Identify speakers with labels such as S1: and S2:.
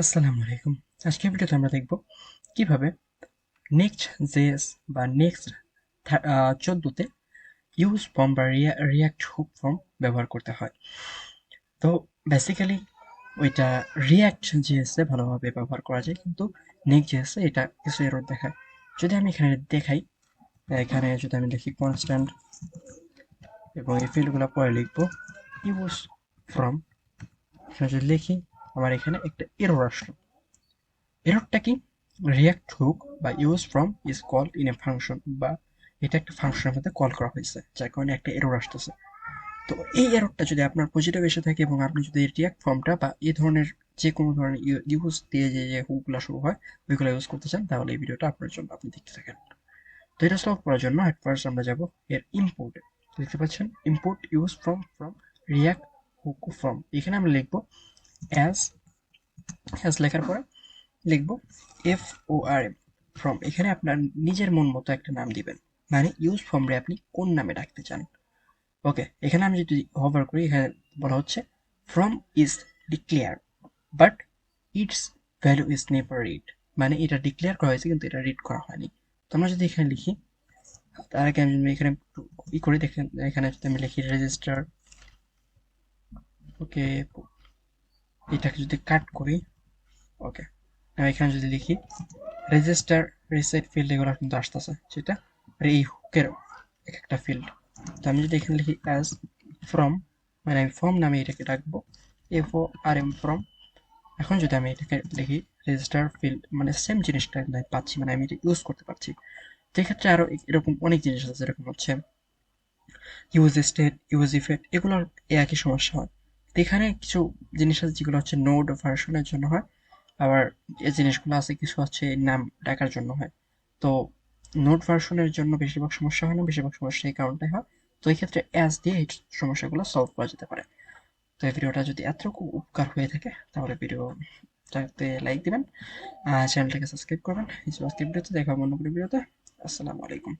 S1: আসসালামু আলাইকুম। আজকের ভিডিওতে আমরা দেখব কিভাবে Next.js বা নেক্সট 14 তে ইউজ ফর্ম বা রিয়াক্ট হুক ফর্ম ব্যবহার করতে হয়। তো বেসিক্যালি ওইটা রিয়াক্ট জেএস এ ভালোভাবে ব্যবহার করা যায়, কিন্তু Next.js এ এটা কিছু এরর দেখায়। যদি আমি এখানে দেখাই, এখানে যদি আমি লিখি কনস্ট্যান্ট এবং এই ফিল্ডগুলো পরে লিখবো ইউজ ফ্রম, এখানে যদি লিখি আমার এখানে একটা এরর আসলো। এররটা কি? রিয়াক্ট হুক বা use form is called in a function, বা এটা একটা ফাংশনের মধ্যে কল করা হয়েছে, যার কারণে একটা এরর আসতেছে। তো এই এররটা যদি আপনার পজিটিভ এসে থাকে এবং আপনি যদি রিয়াক্ট ফর্মটা বা এই ধরনের যে কোনো ধরনের ইউজ দিয়ে যে হুকগুলো শুরু হয় ওইগুলো ইউজ করতে চান, তাহলে এই ভিডিওটা আপনার জন্য, আপনি দেখতে থাকেন। তো এটা সলভ করার জন্য অ্যাট ফার্স্ট আমরা যাব এর ইম্পোর্টে। দেখতে পাচ্ছেন import use form from React hook form. এখানে আমরা লিখবো অ্যাজ, লেখার পরে লিখব F O R M form. এখানে আপনার নিজের মন মতো একটা নাম দিবেন, মানে ইউজ ফর্মে আপনি কোন নামে ডাকতে চান। ওকে, এখানে আমি যদি হোভার করি, এখানে বলা হচ্ছে from is declare but it's value is never read, মানে এটা ডিক্লেয়ার করা হয়েছে কিন্তু এটা রিড করা হয়নি। তো আমরা যদি এখানে লিখি, তার আগে আমি যদি এখানে একটু ই করি, দেখেন এখানে যদি আমি লিখি রেজিস্টার, ওকে, এটাকে যদি কাট করি, ওকে, আমি এখানে যদি লিখি রেজিস্টার, রিসেট ফিল্ড, এগুলো কিন্তু আসতেছে সেটা, আর এই হুকের এক একটা ফিল্ড। তো আমি যদি এখানে লিখি অ্যাজ ফ্রম, মানে আমি ফর্ম নামে এটাকে রাখবো, F O R M form. এখন যদি আমি এটাকে লিখি রেজিস্টার ফিল্ড, মানে সেম জিনিসটা আমি পাচ্ছি, মানে আমি এটা ইউজ করতে পারছি। তো এক্ষেত্রে আরো এরকম অনেক জিনিস আছে, যেরকম হচ্ছে ইউজ স্টেট, ইউজ ইফেক্ট, এগুলোর একই সমস্যা হয়। তো এখানে কিছু জিনিস আছে যেগুলো হচ্ছে নোড ভার্সনের জন্য হয়, আবার এই জিনিসগুলো আছে কিছু হচ্ছে নাম ডাকার জন্য হয়। তো নোট ভার্সনের জন্য বেশিরভাগ সমস্যা হয় না, বেশিরভাগ সমস্যা এই কারণটাই হয়। তো এই ক্ষেত্রে অ্যাজ দিয়ে এই সমস্যাগুলো সলভ করা যেতে পারে। তো এই ভিডিওটা যদি এতটুকু উপকার হয়ে থাকে, তাহলে ভিডিওটাতে লাইক দিবেন, চ্যানেলটাকে সাবস্ক্রাইব করবেন। এই ছিল আজকের ভিডিওতে, দেখা হবে অন্য কোনো ভিডিওতে। আসসালামু আলাইকুম।